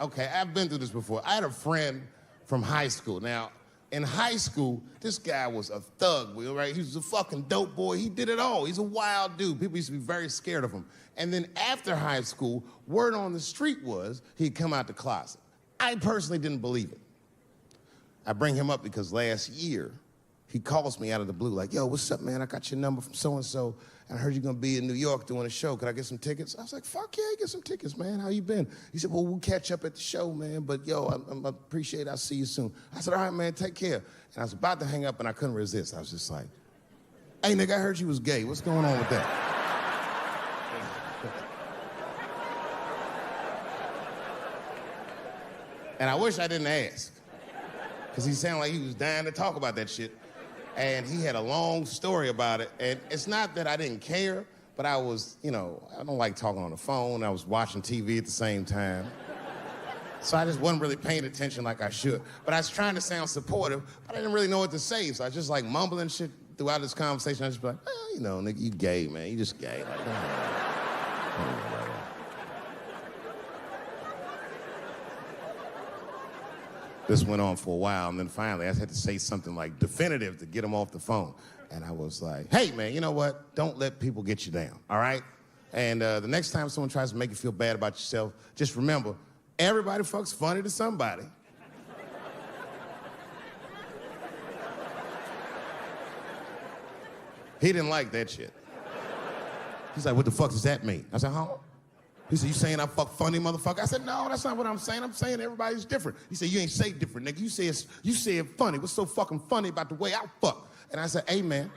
Okay, I've been through this before. I had a friend from high school. Now, in high school, this guy was a thug, right? He was a fucking dope boy. He did it all. He's a wild dude. People used to be very scared of him. And then after high school, word on the street was he'd come out the closet. I personally didn't believe it. I bring him up because last year, he calls me out of the blue like, yo, what's up, man? I got your number from so-and-so, and I heard you're gonna be in New York doing a show. Could I get some tickets? I was like, fuck yeah, get some tickets, man. How you been? He said, well, we'll catch up at the show, man, but yo, I appreciate it. I'll see you soon. I said, all right, man, take care. And I was about to hang up, and I couldn't resist. I was just like, hey, nigga, I heard you was gay. What's going on with that? And I wish I didn't ask, because he sounded like he was dying to talk about that shit. And he had a long story about it. And it's not that I didn't care, but I was, I don't like talking on the phone. I was watching TV at the same time. So I just wasn't really paying attention like I should. But I was trying to sound supportive, but I didn't really know what to say. So I was just like mumbling shit throughout this conversation. I was just like, well, nigga, you gay, man. You just gay. Like, This went on for a while, and then finally I had to say something like definitive to get him off the phone. And I was like, hey, man, you know what? Don't let people get you down, all right? And the next time someone tries to make you feel bad about yourself, just remember, everybody fucks funny to somebody. He didn't like that shit. He's like, what the fuck does that mean? I said, huh? He said, you saying I fuck funny, motherfucker? I said, no, that's not what I'm saying. I'm saying everybody's different. He said, you ain't say different, nigga. You said funny. What's so fucking funny about the way I fuck? And I said, hey, man,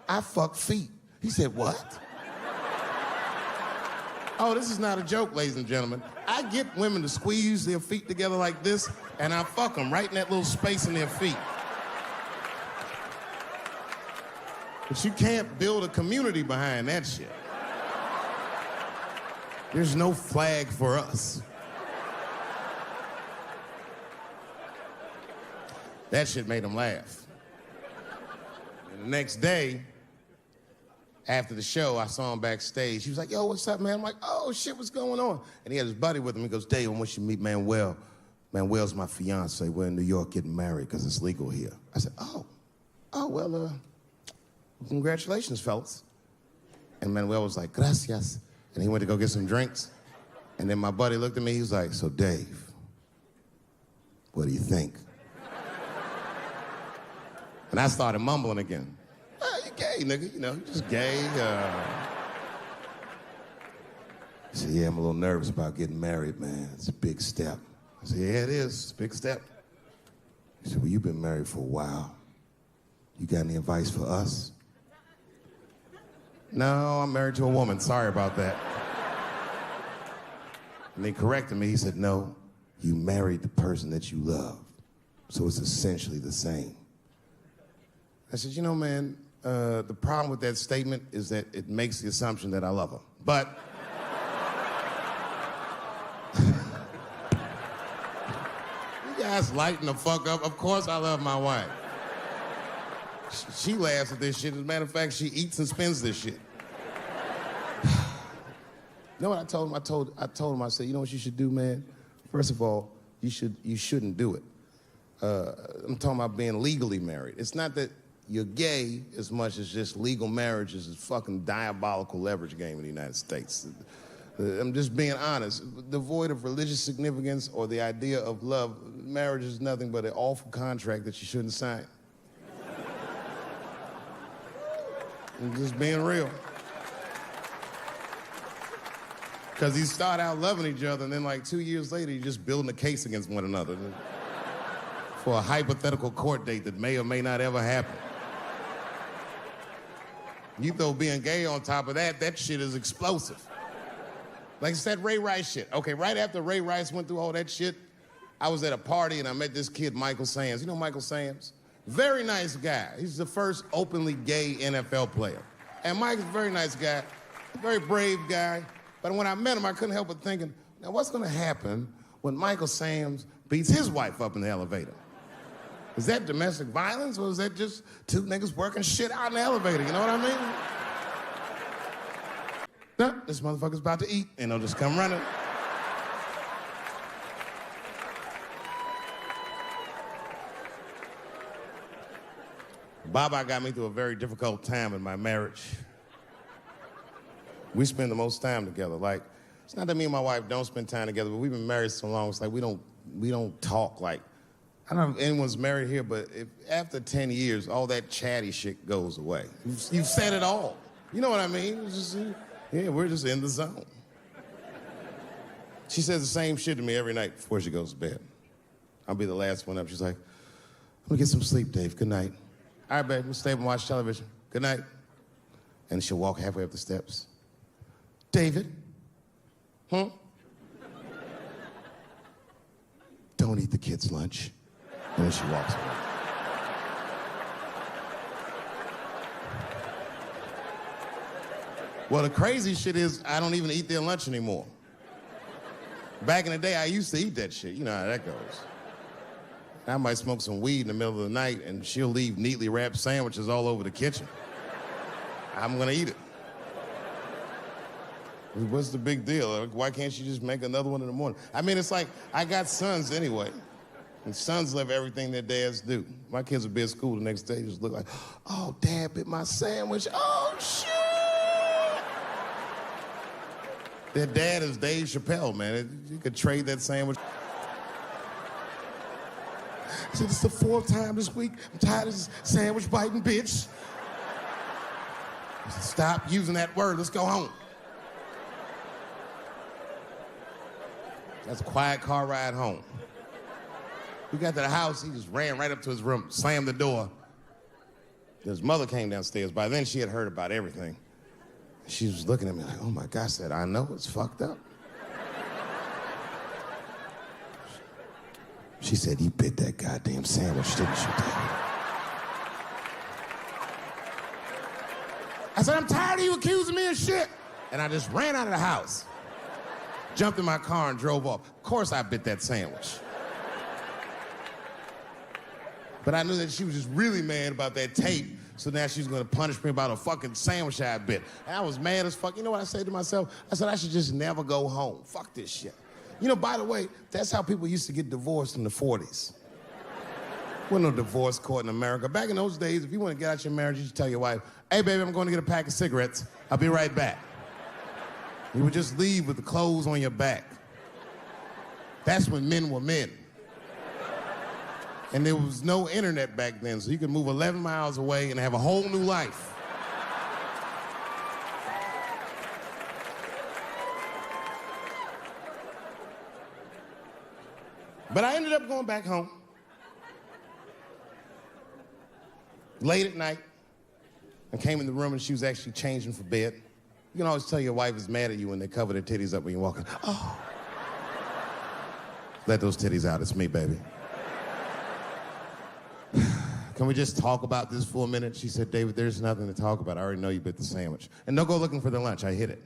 I fuck feet. He said, what? Oh, this is not a joke, ladies and gentlemen. I get women to squeeze their feet together like this, and I fuck them right in that little space in their feet. But you can't build a community behind that shit. There's no flag for us. That shit made him laugh. And the next day, after the show, I saw him backstage. He was like, yo, what's up, man? I'm like, oh, shit, what's going on? And he had his buddy with him. He goes, Dave, I want you to meet Manuel. Manuel's my fiance. We're in New York getting married because it's legal here. I said, well, congratulations, fellas. And Manuel was like, gracias. And he went to go get some drinks. And then my buddy looked at me, he was like, so Dave, what do you think? And I started mumbling again. You gay, nigga, you just gay. He said, yeah, I'm a little nervous about getting married, man. It's a big step. I said, yeah, it is, it's a big step. He said, well, you've been married for a while. You got any advice for us? No, I'm married to a woman. Sorry about that. And they corrected me. He said, no, you married the person that you love. So it's essentially the same. I said, man, the problem with that statement is that it makes the assumption that I love her. But you guys lighten the fuck up. Of course I love my wife. She laughs at this shit. As a matter of fact, she eats and spends this shit. You know what I told him? I told him, I said, you know what you should do, man? First of all, you shouldn't do it. I'm talking about being legally married. It's not that you're gay as much as just legal marriage is a fucking diabolical leverage game in the United States. I'm just being honest. Devoid of religious significance or the idea of love, marriage is nothing but an awful contract that you shouldn't sign. I'm just being real. Because you start out loving each other, and then like 2 years later, you're just building a case against one another for a hypothetical court date that may or may not ever happen. You throw being gay on top of that, that shit is explosive. Like it's that Ray Rice shit. Okay, right after Ray Rice went through all that shit, I was at a party and I met this kid, Michael Sams. You know Michael Sams? Very nice guy. He's the first openly gay NFL player. And Mike's a very nice guy, a very brave guy. But when I met him, I couldn't help but thinking, now what's gonna happen when Michael Sams beats his wife up in the elevator? Is that domestic violence, or is that just two niggas working shit out in the elevator? You know what I mean? No, this motherfucker's about to eat, and they'll just come running. Baba got me through a very difficult time in my marriage. We spend the most time together. Like, it's not that me and my wife don't spend time together, but we've been married so long, it's like we don't talk like, I don't know if anyone's married here, but if after 10 years, all that chatty shit goes away. You've said it all. You know what I mean? It's just, yeah, we're just in the zone. She says the same shit to me every night before she goes to bed. I'll be the last one up. She's like, I'm gonna get some sleep, Dave. Good night. All right, babe, we'll stay up and watch television. Good night. And she'll walk halfway up the steps. David? Don't eat the kids' lunch. And then she walks away. Well, the crazy shit is I don't even eat their lunch anymore. Back in the day, I used to eat that shit. You know how that goes. I might smoke some weed in the middle of the night, and she'll leave neatly wrapped sandwiches all over the kitchen. I'm gonna eat it. What's the big deal? Why can't she just make another one in the morning? I mean, it's like, I got sons anyway, and sons love everything their dads do. My kids will be at school the next day, just look like, oh, Dad bit my sandwich. Oh, shit! Their dad is Dave Chappelle, man. You could trade that sandwich. I said, it's the 4th time this week. I'm tired of this sandwich biting bitch. I said, stop using that word. Let's go home. That's a quiet car ride home. We got to the house. He just ran right up to his room, slammed the door. His mother came downstairs. By then, she had heard about everything. She was looking at me like, oh my God. I said, I know, it's fucked up. She said, you bit that goddamn sandwich, didn't you, Dad? I said, I'm tired of you accusing me of shit. And I just ran out of the house, jumped in my car and drove off. Of course I bit that sandwich. But I knew that she was just really mad about that tape, so now she's gonna punish me about a fucking sandwich I bit. And I was mad as fuck. You know what I said to myself? I said, I should just never go home. Fuck this shit. You know, by the way, that's how people used to get divorced in the 40s. There wasn't no divorce court in America. Back in those days, if you want to get out your marriage, you should tell your wife, hey, baby, I'm going to get a pack of cigarettes. I'll be right back. You would just leave with the clothes on your back. That's when men were men. And there was no internet back then, so you could move 11 miles away and have a whole new life. But I ended up going back home. Late at night, I came in the room and she was actually changing for bed. You can always tell your wife is mad at you when they cover their titties up when you're walking. Oh. Let those titties out, it's me, baby. Can we just talk about this for a minute? She said, David, there's nothing to talk about. I already know you bit the sandwich. And don't go looking for the lunch, I hid it.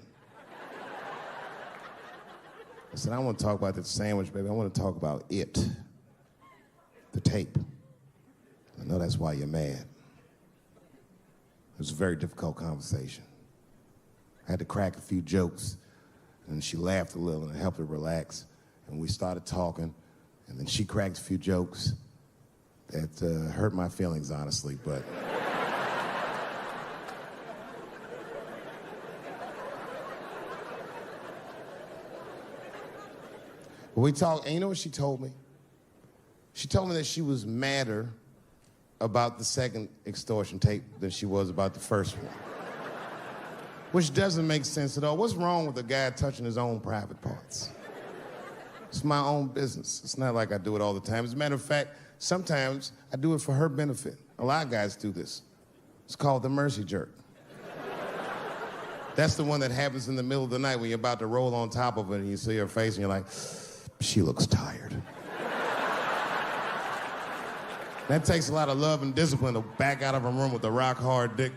I said, I don't want to talk about that sandwich, baby. I want to talk about it. The tape. I know that's why you're mad. It was a very difficult conversation. I had to crack a few jokes, and she laughed a little, and it helped her relax. And we started talking, and then she cracked a few jokes that hurt my feelings, honestly, but... We talked, and you know what she told me? She told me that she was madder about the second Extortion tape than she was about the first one. Which doesn't make sense at all. What's wrong with a guy touching his own private parts? It's my own business. It's not like I do it all the time. As a matter of fact, sometimes I do it for her benefit. A lot of guys do this. It's called the mercy jerk. That's the one that happens in the middle of the night when you're about to roll on top of it and you see her face and you're like, she looks tired. That takes a lot of love and discipline to back out of a room with a rock-hard dick.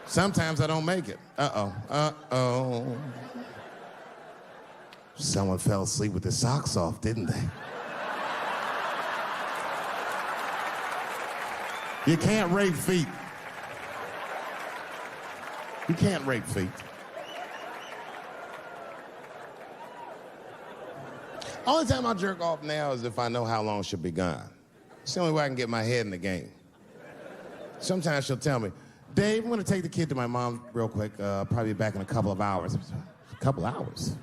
Sometimes I don't make it. Uh-oh. Someone fell asleep with their socks off, didn't they? You can't rape feet. You can't rape feet. Only time I jerk off now is if I know how long she'll be gone. It's the only way I can get my head in the game. Sometimes she'll tell me, Dave, I'm gonna take the kid to my mom real quick. Probably back in a couple of hours. A couple hours?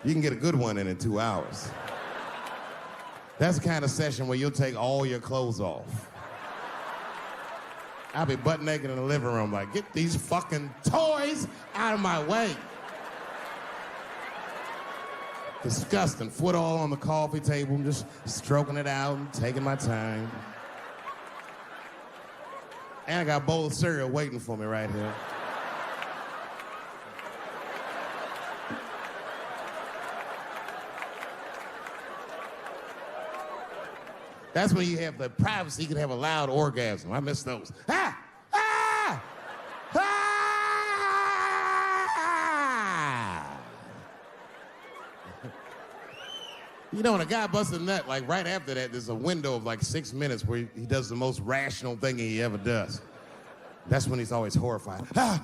You can get a good one in 2 hours. That's the kind of session where you'll take all your clothes off. I'll be butt naked in the living room like, get these fucking toys out of my way. Disgusting. Foot all on the coffee table, just stroking it out and taking my time. And I got a bowl of cereal waiting for me right here. That's when you have the privacy, you can have a loud orgasm. I miss those. Ah! Ah! Ah! You know, when a guy busts a nut, like right after that, there's a window of like 6 minutes where he does the most rational thing he ever does. That's when he's always horrified. Ah!